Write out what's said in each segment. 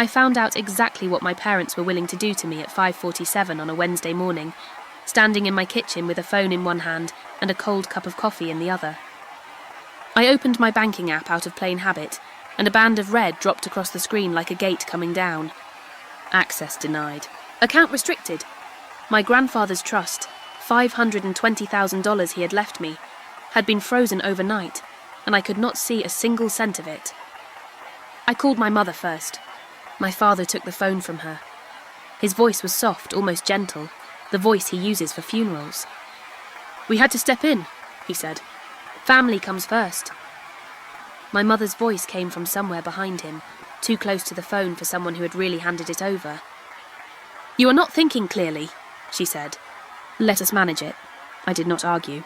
I found out exactly what my parents were willing to do to me at 5:47 on a Wednesday morning, standing in my kitchen with a phone in one hand and a cold cup of coffee in the other. I opened my banking app out of plain habit, and a band of red dropped across the screen like a gate coming down. Access denied. Account restricted. My grandfather's trust, $520,000 he had left me, had been frozen overnight, and I could not see a single cent of it. I called my mother first. My father took the phone from her. His voice was soft, almost gentle, the voice he uses for funerals. "We had to step in," he said. "Family comes first." My mother's voice came from somewhere behind him, too close to the phone for someone who had really handed it over. "You are not thinking clearly," she said. "Let us manage it." I did not argue.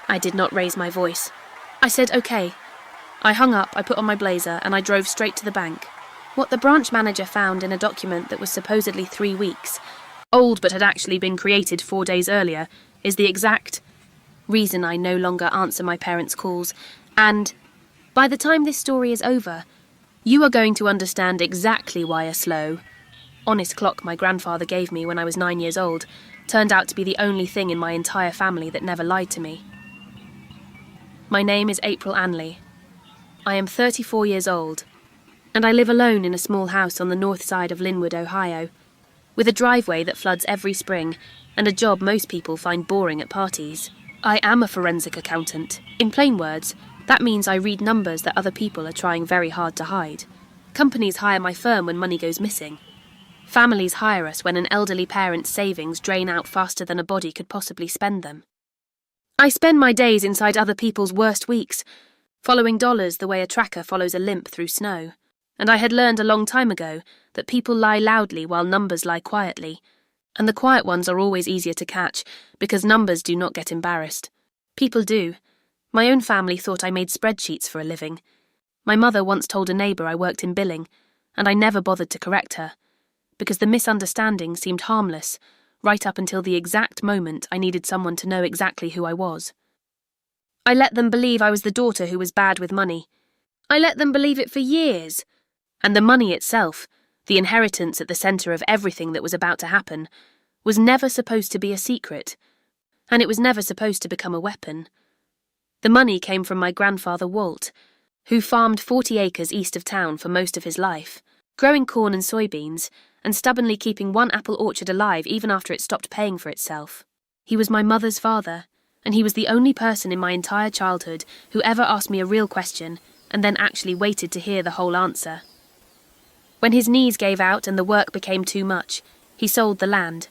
I did not raise my voice. I said, "Okay." I hung up, I put on my blazer, and I drove straight to the bank. What the branch manager found in a document that was supposedly 3 weeks, old but had actually been created 4 days earlier, is the exact reason I no longer answer my parents' calls, and by the time this story is over, you are going to understand exactly why a slow, honest clock my grandfather gave me when I was 9 years old turned out to be the only thing in my entire family that never lied to me. My name is April Anley. I am 34 years old, and I live alone in a small house on the north side of Linwood, Ohio, with a driveway that floods every spring and a job most people find boring at parties. I am a forensic accountant. In plain words, that means I read numbers that other people are trying very hard to hide. Companies hire my firm when money goes missing. Families hire us when an elderly parent's savings drain out faster than a body could possibly spend them. I spend my days inside other people's worst weeks, following dollars the way a tracker follows a limp through snow. And I had learned a long time ago that people lie loudly while numbers lie quietly, and the quiet ones are always easier to catch because numbers do not get embarrassed. People do. My own family thought I made spreadsheets for a living. My mother once told a neighbour I worked in billing, and I never bothered to correct her, because the misunderstanding seemed harmless, right up until the exact moment I needed someone to know exactly who I was. I let them believe I was the daughter who was bad with money. I let them believe it for years. And the money itself, the inheritance at the centre of everything that was about to happen, was never supposed to be a secret, and it was never supposed to become a weapon. The money came from my grandfather Walt, who farmed 40 acres east of town for most of his life, growing corn and soybeans, and stubbornly keeping one apple orchard alive even after it stopped paying for itself. He was my mother's father, and he was the only person in my entire childhood who ever asked me a real question and then actually waited to hear the whole answer. When his knees gave out and the work became too much, he sold the land.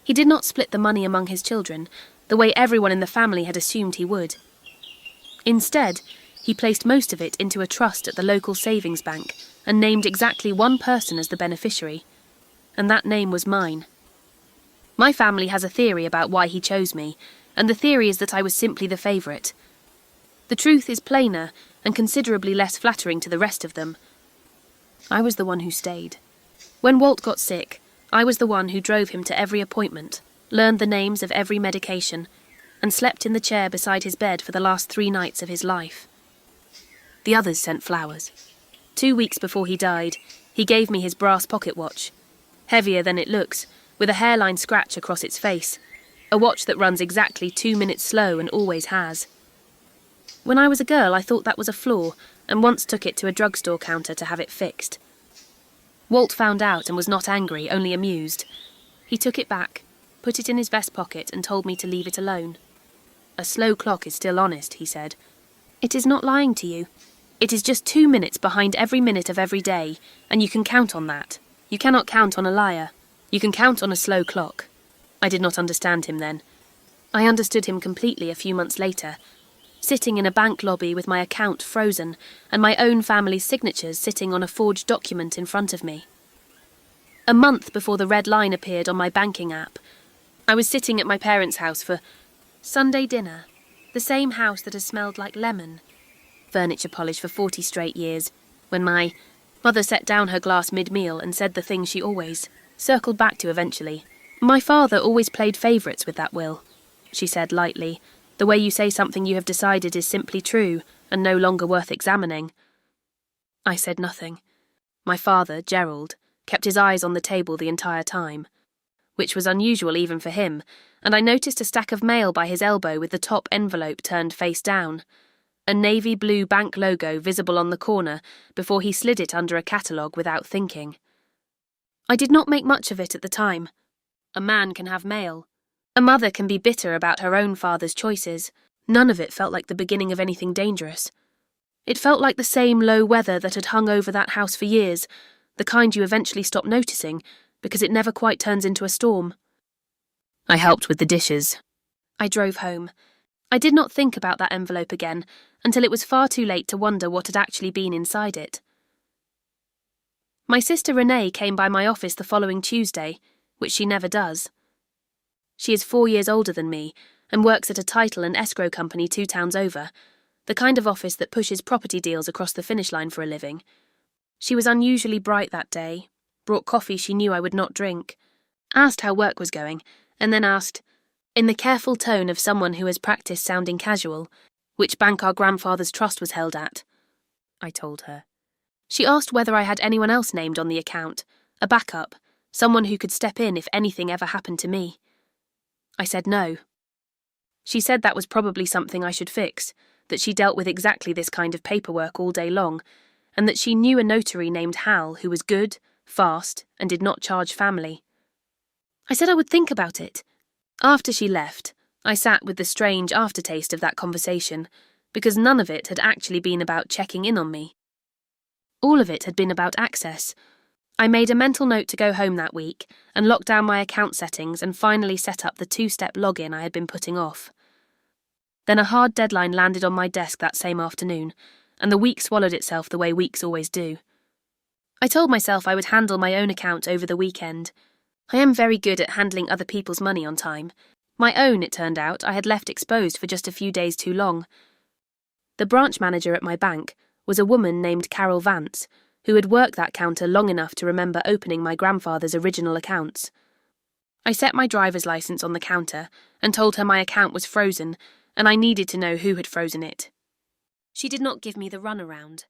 He did not split the money among his children, the way everyone in the family had assumed he would. Instead, he placed most of it into a trust at the local savings bank and named exactly one person as the beneficiary, and that name was mine. My family has a theory about why he chose me, and the theory is that I was simply the favourite. The truth is plainer and considerably less flattering to the rest of them. I was the one who stayed. When Walt got sick, I was the one who drove him to every appointment, learned the names of every medication, and slept in the chair beside his bed for the last 3 nights of his life. The others sent flowers. 2 weeks before he died, he gave me his brass pocket watch, heavier than it looks, with a hairline scratch across its face, a watch that runs exactly 2 minutes slow and always has. When I was a girl, I thought that was a flaw, and once took it to a drugstore counter to have it fixed. Walt found out and was not angry, only amused. He took it back, put it in his vest pocket, and told me to leave it alone. "A slow clock is still honest," he said. "It is not lying to you. It is just 2 minutes behind every minute of every day, and you can count on that. You cannot count on a liar. You can count on a slow clock." I did not understand him then. I understood him completely a few months later, sitting in a bank lobby with my account frozen and my own family's signatures sitting on a forged document in front of me. A month before the red line appeared on my banking app, I was sitting at my parents' house for Sunday dinner, the same house that has smelled like lemon, furniture polish for 40 straight years, when my mother set down her glass mid-meal and said the thing she always circled back to eventually. "My father always played favourites with that will," she said lightly. "The way you say something you have decided is simply true and no longer worth examining." I said nothing. My father, Gerald, kept his eyes on the table the entire time, which was unusual even for him, and I noticed a stack of mail by his elbow with the top envelope turned face down, a navy blue bank logo visible on the corner before he slid it under a catalogue without thinking. I did not make much of it at the time. A man can have mail. A mother can be bitter about her own father's choices. None of it felt like the beginning of anything dangerous. It felt like the same low weather that had hung over that house for years, the kind you eventually stop noticing because it never quite turns into a storm. I helped with the dishes. I drove home. I did not think about that envelope again until it was far too late to wonder what had actually been inside it. My sister Renee came by my office the following Tuesday, which she never does. She is 4 years older than me and works at a title and escrow company 2 towns over, the kind of office that pushes property deals across the finish line for a living. She was unusually bright that day, brought coffee she knew I would not drink, asked how work was going, and then asked, in the careful tone of someone who has practiced sounding casual, which bank our grandfather's trust was held at. I told her. She asked whether I had anyone else named on the account, a backup, someone who could step in if anything ever happened to me. I said no. She said that was probably something I should fix, that she dealt with exactly this kind of paperwork all day long, and that she knew a notary named Hal who was good, fast, and did not charge family. I said I would think about it. After she left, I sat with the strange aftertaste of that conversation, because none of it had actually been about checking in on me. All of it had been about access. I made a mental note to go home that week and lock down my account settings and finally set up the 2-step login I had been putting off. Then a hard deadline landed on my desk that same afternoon, and the week swallowed itself the way weeks always do. I told myself I would handle my own account over the weekend. I am very good at handling other people's money on time. My own, it turned out, I had left exposed for just a few days too long. The branch manager at my bank was a woman named Carol Vance, who had worked that counter long enough to remember opening my grandfather's original accounts. I set my driver's license on the counter and told her my account was frozen and I needed to know who had frozen it. She did not give me the runaround.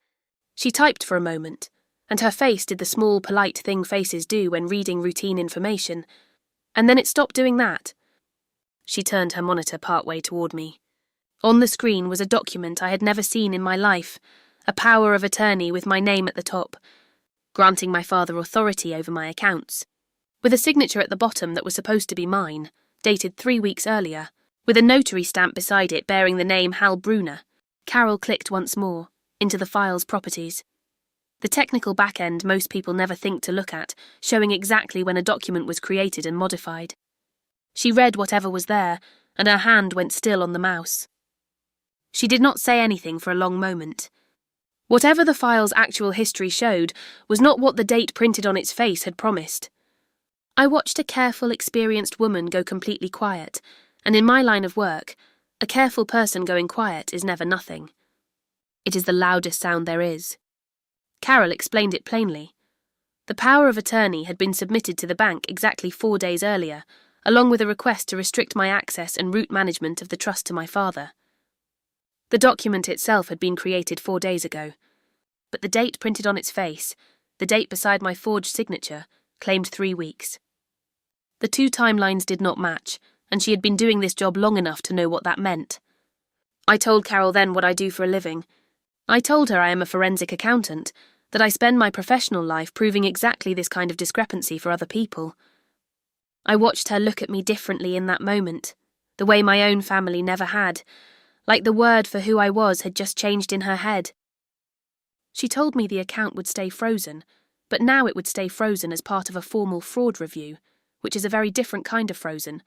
She typed for a moment, and her face did the small, polite thing faces do when reading routine information, and then it stopped doing that. She turned her monitor partway toward me. On the screen was a document I had never seen in my life, a power of attorney with my name at the top, granting my father authority over my accounts, with a signature at the bottom that was supposed to be mine, dated 3 weeks earlier, with a notary stamp beside it bearing the name Hal Bruner. Carol clicked once more, into the file's properties. The technical back end most people never think to look at, showing exactly when a document was created and modified. She read whatever was there, and her hand went still on the mouse. She did not say anything for a long moment. Whatever the file's actual history showed was not what the date printed on its face had promised. I watched a careful, experienced woman go completely quiet, and in my line of work, a careful person going quiet is never nothing. It is the loudest sound there is. Carol explained it plainly. The power of attorney had been submitted to the bank exactly 4 days earlier, along with a request to restrict my access and route management of the trust to my father. The document itself had been created 4 days ago, but the date printed on its face, the date beside my forged signature, claimed 3 weeks. The 2 timelines did not match, and she had been doing this job long enough to know what that meant. I told Carol then what I do for a living. I told her I am a forensic accountant, that I spend my professional life proving exactly this kind of discrepancy for other people. I watched her look at me differently in that moment, the way my own family never had, like the word for who I was had just changed in her head. She told me the account would stay frozen, but now it would stay frozen as part of a formal fraud review, which is a very different kind of frozen,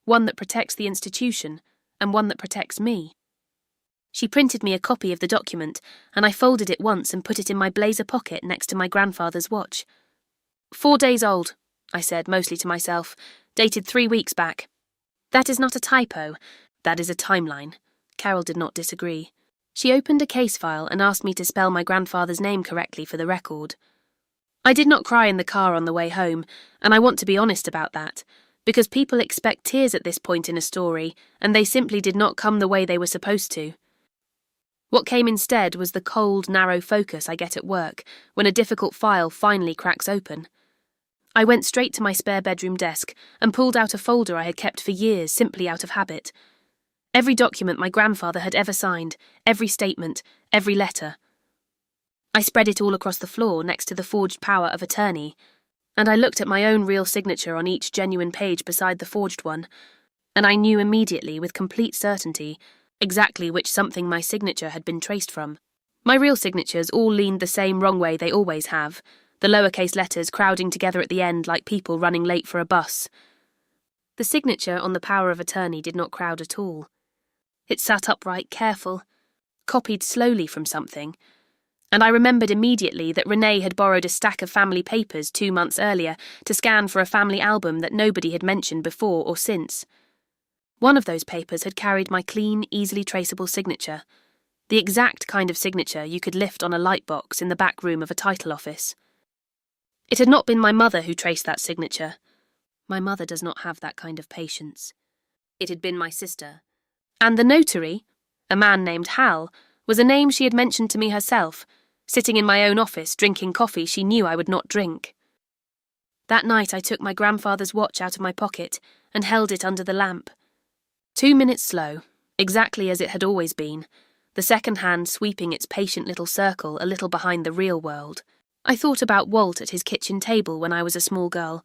one that protects the institution and one that protects me. She printed me a copy of the document, and I folded it once and put it in my blazer pocket next to my grandfather's watch. 4 days old, I said, mostly to myself, dated 3 weeks back. That is not a typo, that is a timeline. Carol did not disagree. She opened a case file and asked me to spell my grandfather's name correctly for the record. I did not cry in the car on the way home, and I want to be honest about that, because people expect tears at this point in a story, and they simply did not come the way they were supposed to. What came instead was the cold, narrow focus I get at work when a difficult file finally cracks open. I went straight to my spare bedroom desk and pulled out a folder I had kept for years simply out of habit. Every document my grandfather had ever signed, every statement, every letter. I spread it all across the floor next to the forged power of attorney, and I looked at my own real signature on each genuine page beside the forged one, and I knew immediately, with complete certainty, exactly which something my signature had been traced from. My real signatures all leaned the same wrong way they always have, the lowercase letters crowding together at the end like people running late for a bus. The signature on the power of attorney did not crowd at all. It sat upright, careful, copied slowly from something, and I remembered immediately that Renee had borrowed a stack of family papers 2 months earlier to scan for a family album that nobody had mentioned before or since. One of those papers had carried my clean, easily traceable signature, the exact kind of signature you could lift on a light box in the back room of a title office. It had not been my mother who traced that signature. My mother does not have that kind of patience. It had been my sister. And the notary, a man named Hal, was a name she had mentioned to me herself, sitting in my own office drinking coffee she knew I would not drink. That night I took my grandfather's watch out of my pocket and held it under the lamp. 2 minutes slow, exactly as it had always been, the second hand sweeping its patient little circle a little behind the real world. I thought about Walt at his kitchen table when I was a small girl,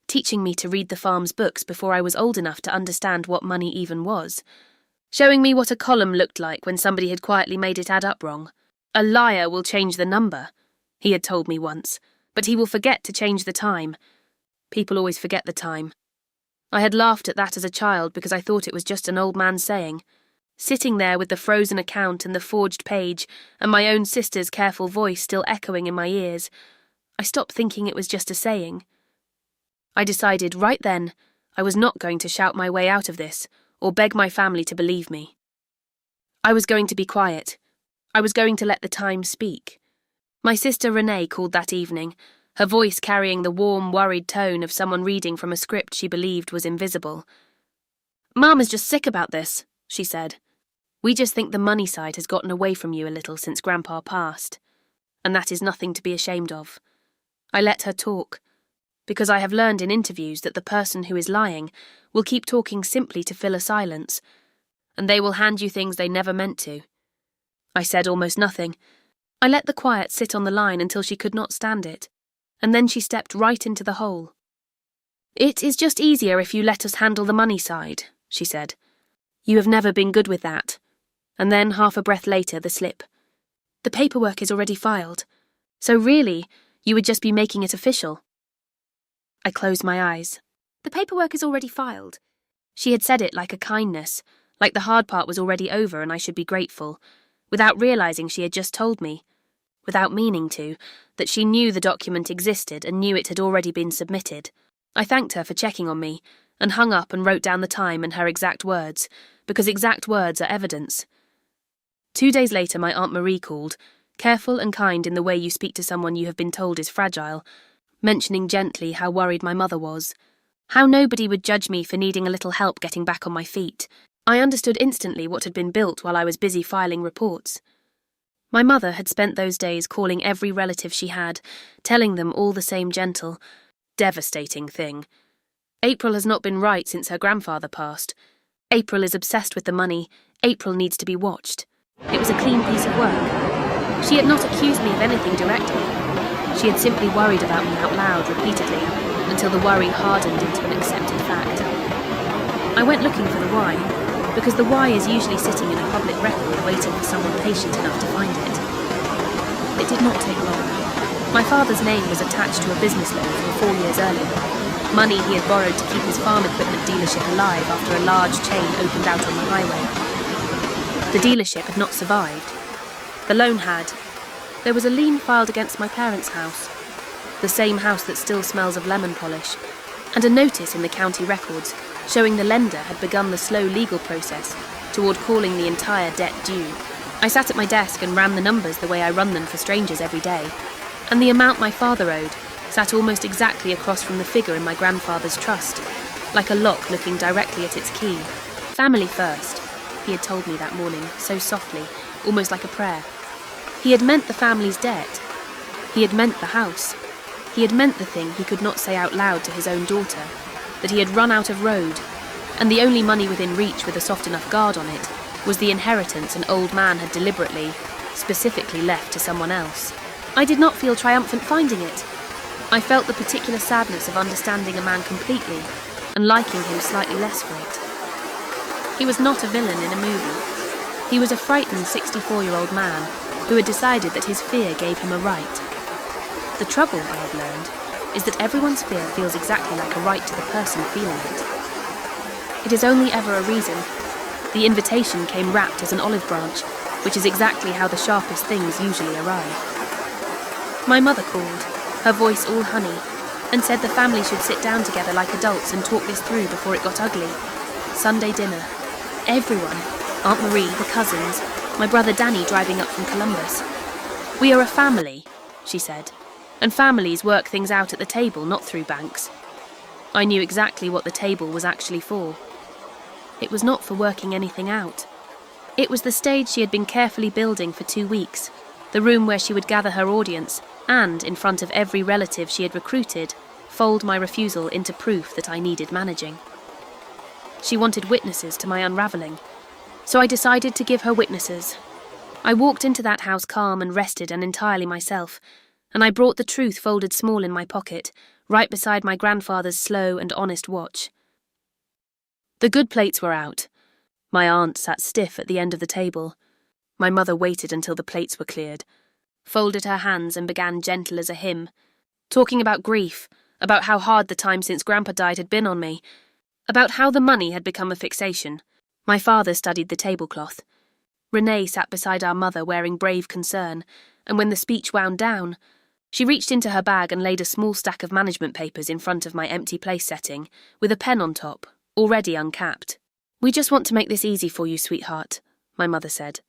teaching me to read the farm's books before I was old enough to understand what money even was, showing me what a column looked like when somebody had quietly made it add up wrong. A liar will change the number, he had told me once, but he will forget to change the time. People always forget the time. I had laughed at that as a child because I thought it was just an old man saying. Sitting there with the frozen account and the forged page and my own sister's careful voice still echoing in my ears, I stopped thinking it was just a saying. I decided right then I was not going to shout my way out of this or beg my family to believe me. I was going to be quiet. I was going to let the time speak. My sister Renee called that evening, her voice carrying the warm, worried tone of someone reading from a script she believed was invisible. "Mum is just sick about this," she said. "We just think the money side has gotten away from you a little since Grandpa passed. And that is nothing to be ashamed of." I let her talk, because I have learned in interviews that the person who is lying will keep talking simply to fill a silence, and they will hand you things they never meant to. I said almost nothing. I let the quiet sit on the line until she could not stand it, and then she stepped right into the hole. "It is just easier if you let us handle the money side," she said. "You have never been good with that." And then, half a breath later, the slip. "The paperwork is already filed, so really, you would just be making it official." I closed my eyes. "The paperwork is already filed." She had said it like a kindness, like the hard part was already over and I should be grateful, without realizing she had just told me, without meaning to, that she knew the document existed and knew it had already been submitted. I thanked her for checking on me, and hung up and wrote down the time and her exact words, because exact words are evidence. 2 days later my Aunt Marie called, careful and kind in the way you speak to someone you have been told is fragile, mentioning gently how worried my mother was, how nobody would judge me for needing a little help getting back on my feet. I understood instantly what had been built while I was busy filing reports. My mother had spent those days calling every relative she had, telling them all the same gentle, devastating thing. April has not been right since her grandfather passed. April is obsessed with the money. April needs to be watched. It was a clean piece of work. She had not accused me of anything directly. She had simply worried about me out loud repeatedly, until the worry hardened into an accepted fact. I went looking for the why, because the why is usually sitting in a public record waiting for someone patient enough to find it. It did not take long. My father's name was attached to a business loan from 4 years earlier, money he had borrowed to keep his farm equipment dealership alive after a large chain opened out on the highway. The dealership had not survived. The loan had. There was a lien filed against my parents' house, the same house that still smells of lemon polish, and a notice in the county records showing the lender had begun the slow legal process toward calling the entire debt due. I sat at my desk and ran the numbers the way I run them for strangers every day, and the amount my father owed sat almost exactly across from the figure in my grandfather's trust, like a lock looking directly at its key. Family first, he had told me that morning, so softly, almost like a prayer. He had meant the family's debt. He had meant the house. He had meant the thing he could not say out loud to his own daughter, that he had run out of road, and the only money within reach with a soft enough guard on it was the inheritance an old man had deliberately, specifically left to someone else. I did not feel triumphant finding it. I felt the particular sadness of understanding a man completely and liking him slightly less for it. He was not a villain in a movie. He was a frightened 64-year-old man who had decided that his fear gave him a right. The trouble, I have learned, is that everyone's fear feels exactly like a right to the person feeling it. It is only ever a reason. The invitation came wrapped as an olive branch, which is exactly how the sharpest things usually arrive. My mother called, her voice all honey, and said the family should sit down together like adults and talk this through before it got ugly. Sunday dinner. Everyone. Aunt Marie, the cousins, my brother Danny driving up from Columbus. "We are a family," she said, "and families work things out at the table, not through banks." I knew exactly what the table was actually for. It was not for working anything out. It was the stage she had been carefully building for 2 weeks, the room where she would gather her audience and, in front of every relative she had recruited, fold my refusal into proof that I needed managing. She wanted witnesses to my unravelling, so I decided to give her witnesses. I walked into that house calm and rested and entirely myself, and I brought the truth folded small in my pocket, right beside my grandfather's slow and honest watch. The good plates were out. My aunt sat stiff at the end of the table. My mother waited until the plates were cleared, folded her hands and began gentle as a hymn, talking about grief, about how hard the time since Grandpa died had been on me, about how the money had become a fixation. My father studied the tablecloth. Renee sat beside our mother wearing brave concern, and when the speech wound down, she reached into her bag and laid a small stack of management papers in front of my empty place setting, with a pen on top, already uncapped. "We just want to make this easy for you, sweetheart," my mother said.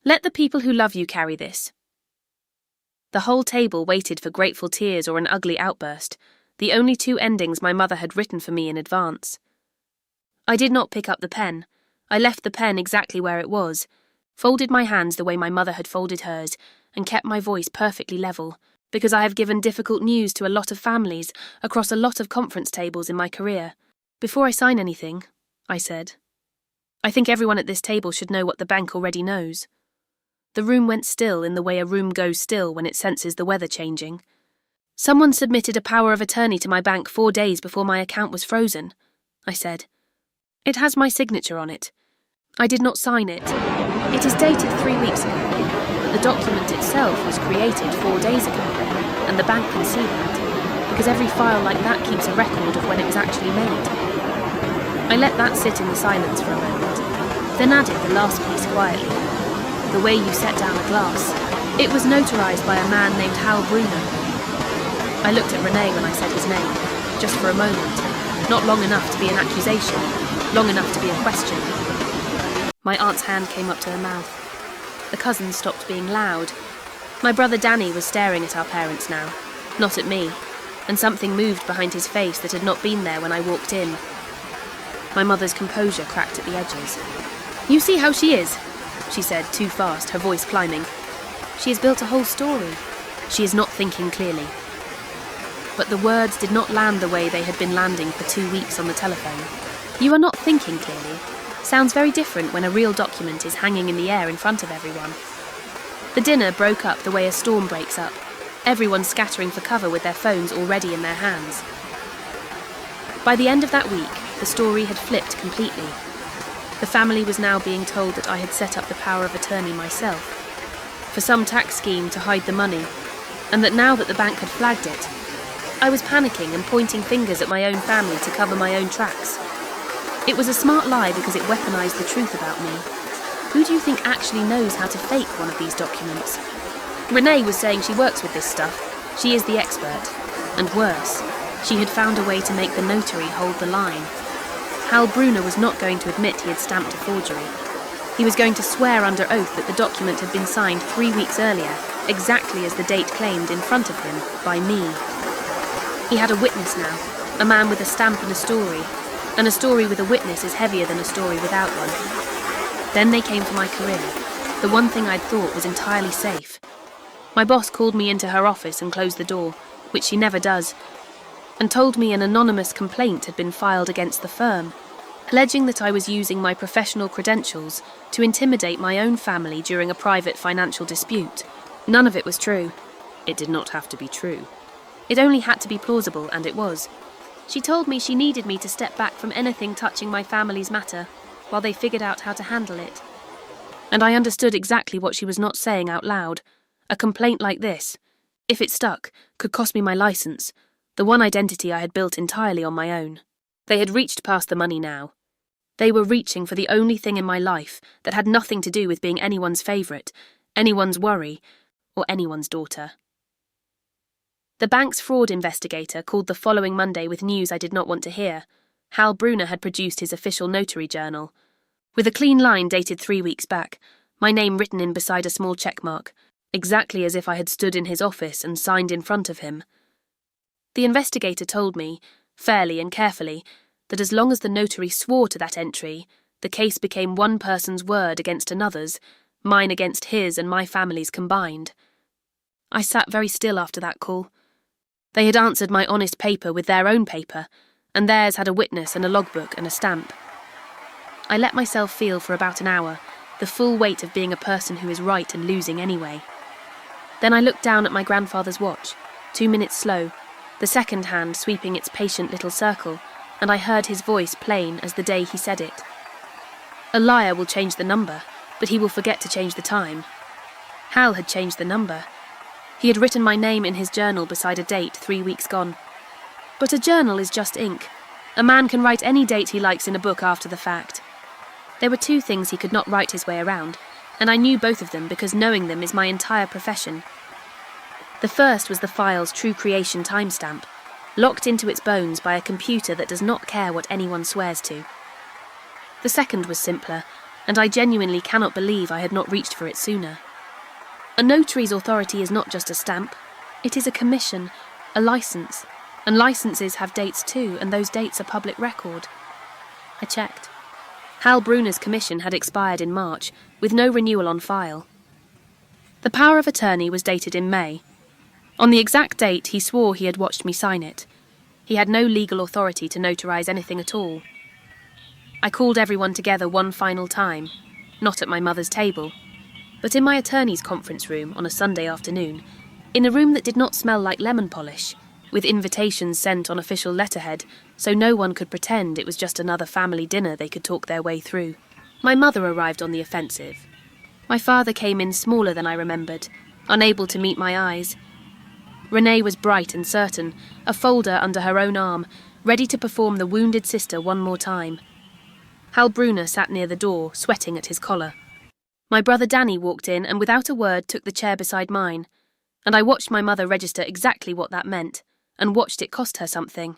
"Let the people who love you carry this." The whole table waited for grateful tears or an ugly outburst, the only 2 endings my mother had written for me in advance. I did not pick up the pen. I left the pen exactly where it was, folded my hands the way my mother had folded hers, and kept my voice perfectly level, because I have given difficult news to a lot of families across a lot of conference tables in my career. "Before I sign anything," I said, "I think everyone at this table should know what the bank already knows." The room went still in the way a room goes still when it senses the weather changing. "Someone submitted a power of attorney to my bank 4 days before my account was frozen," I said. "It has my signature on it. I did not sign it. It is dated 3 weeks ago, but the document itself was created 4 days ago, and the bank can see that, because every file like that keeps a record of when it was actually made." I let that sit in the silence for a moment, then added the last piece quietly. "The way you set down a glass. It was notarized by a man named Hal Bruno." I looked at Renee when I said his name, just for a moment, not long enough to be an accusation, long enough to be a question. My aunt's hand came up to her mouth. The cousins stopped being loud. My brother Danny was staring at our parents now, not at me, and something moved behind his face that had not been there when I walked in. My mother's composure cracked at the edges. "You see how she is," she said, too fast, her voice climbing. "She has built a whole story. She is not thinking clearly." But the words did not land the way they had been landing for 2 weeks on the telephone. "You are not thinking clearly" sounds very different when a real document is hanging in the air in front of everyone. The dinner broke up the way a storm breaks up, everyone scattering for cover with their phones already in their hands. By the end of that week, the story had flipped completely. The family was now being told that I had set up the power of attorney myself, for some tax scheme to hide the money, and that now that the bank had flagged it, I was panicking and pointing fingers at my own family to cover my own tracks. It was a smart lie because it weaponized the truth about me. Who do you think actually knows how to fake one of these documents? Renee was saying she works with this stuff. She is the expert. And worse, she had found a way to make the notary hold the line. Hal Bruner was not going to admit he had stamped a forgery. He was going to swear under oath that the document had been signed 3 weeks earlier, exactly as the date claimed in front of him, by me. He had a witness now, a man with a stamp and a story with a witness is heavier than a story without one. Then they came for my career. the one thing I'd thought was entirely safe. My boss called me into her office and closed the door, which she never does, and told me an anonymous complaint had been filed against the firm, alleging that I was using my professional credentials to intimidate my own family during a private financial dispute. None of it was true. It did not have to be true. It only had to be plausible, and it was. She told me she needed me to step back from anything touching my family's matter while they figured out how to handle it. And I understood exactly what she was not saying out loud. A complaint like this, if it stuck, could cost me my license, the one identity I had built entirely on my own. They had reached past the money now. They were reaching for the only thing in my life that had nothing to do with being anyone's favourite, anyone's worry, or anyone's daughter. The bank's fraud investigator called the following Monday with news I did not want to hear. Hal Bruner had produced his official notary journal, with a clean line dated 3 weeks back, my name written in beside a small checkmark, exactly as if I had stood in his office and signed in front of him. The investigator told me, fairly and carefully, that as long as the notary swore to that entry, the case became one person's word against another's, mine against his and my family's combined. I sat very still after that call. They had answered my honest paper with their own paper, and theirs had a witness and a logbook and a stamp. I let myself feel for about an hour the full weight of being a person who is right and losing anyway. Then I looked down at my grandfather's watch, 2 minutes slow, the second hand sweeping its patient little circle, and I heard his voice plain as the day he said it. A liar will change the number, but he will forget to change the time. Hal had changed the number. He had written my name in his journal beside a date 3 weeks gone. But a journal is just ink. A man can write any date he likes in a book after the fact. There were 2 things he could not write his way around, and I knew both of them because knowing them is my entire profession. The first was the file's true creation timestamp, locked into its bones by a computer that does not care what anyone swears to. The second was simpler, and I genuinely cannot believe I had not reached for it sooner. A notary's authority is not just a stamp. It is a commission, a license, and licenses have dates too, and those dates are public record. I checked. Hal Bruner's commission had expired in March, with no renewal on file. The power of attorney was dated in May. On the exact date, he swore he had watched me sign it. He had no legal authority to notarize anything at all. I called everyone together one final time, not at my mother's table, but in my attorney's conference room on a Sunday afternoon, in a room that did not smell like lemon polish, with invitations sent on official letterhead, so no one could pretend it was just another family dinner they could talk their way through. My mother arrived on the offensive. My father came in smaller than I remembered, unable to meet my eyes. Renee was bright and certain, a folder under her own arm, ready to perform the wounded sister one more time. Hal Bruner sat near the door, sweating at his collar. My brother Danny walked in and without a word took the chair beside mine, and I watched my mother register exactly what that meant, and watched it cost her something.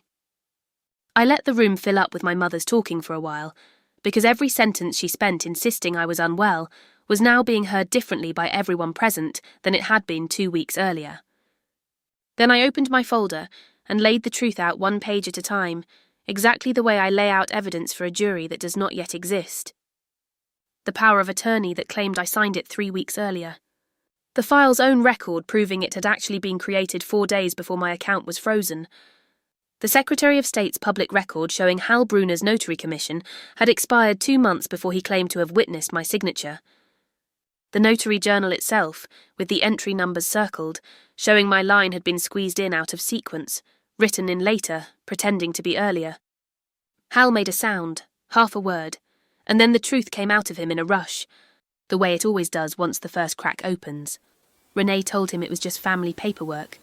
I let the room fill up with my mother's talking for a while, because every sentence she spent insisting I was unwell was now being heard differently by everyone present than it had been 2 weeks earlier. Then I opened my folder and laid the truth out 1 page at a time, exactly the way I lay out evidence for a jury that does not yet exist. The power of attorney that claimed I signed it 3 weeks earlier. The file's own record proving it had actually been created 4 days before my account was frozen. The Secretary of State's public record showing Hal Bruner's notary commission had expired 2 months before he claimed to have witnessed my signature. The notary journal itself, with the entry numbers circled, showing my line had been squeezed in out of sequence, written in later, pretending to be earlier. Hal made a sound, half a word, and then the truth came out of him in a rush, the way it always does once the first crack opens. Renee told him it was just family paperwork,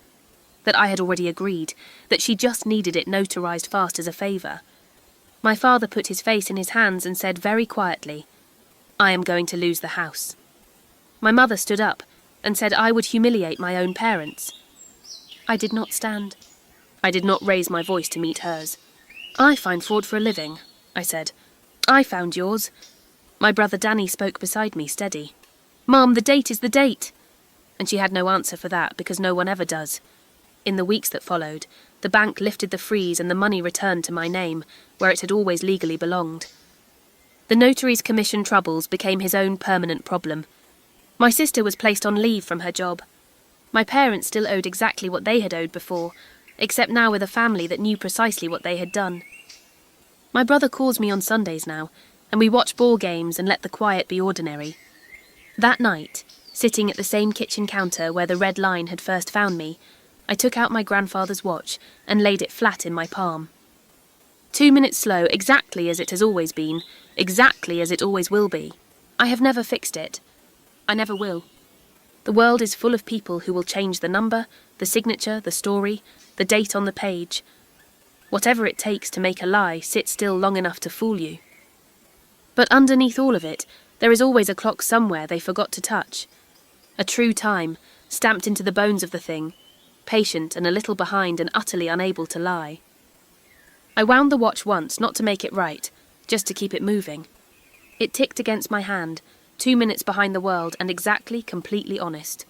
that I had already agreed, that she just needed it notarized fast as a favour. My father put his face in his hands and said very quietly, "I am going to lose the house." My mother stood up and said I would humiliate my own parents. I did not stand. I did not raise my voice to meet hers. "I find fraud for a living," I said. "I found yours." My brother Danny spoke beside me, steady. "Mum, the date is the date." And she had no answer for that because no one ever does. In the weeks that followed, the bank lifted the freeze and the money returned to my name, where it had always legally belonged. The notary's commission troubles became his own permanent problem. My sister was placed on leave from her job. My parents still owed exactly what they had owed before, except now with a family that knew precisely what they had done. My brother calls me on Sundays now, and we watch ball games and let the quiet be ordinary. That night, sitting at the same kitchen counter where the red line had first found me, I took out my grandfather's watch and laid it flat in my palm. 2 minutes slow, exactly as it has always been, exactly as it always will be. I have never fixed it. I never will. The world is full of people who will change the number, the signature, the story, the date on the page. Whatever it takes to make a lie sit still long enough to fool you. But underneath all of it, there is always a clock somewhere they forgot to touch. A true time, stamped into the bones of the thing, patient and a little behind and utterly unable to lie. I wound the watch once, not to make it right, just to keep it moving. It ticked against my hand, 2 minutes behind the world and exactly, completely honest.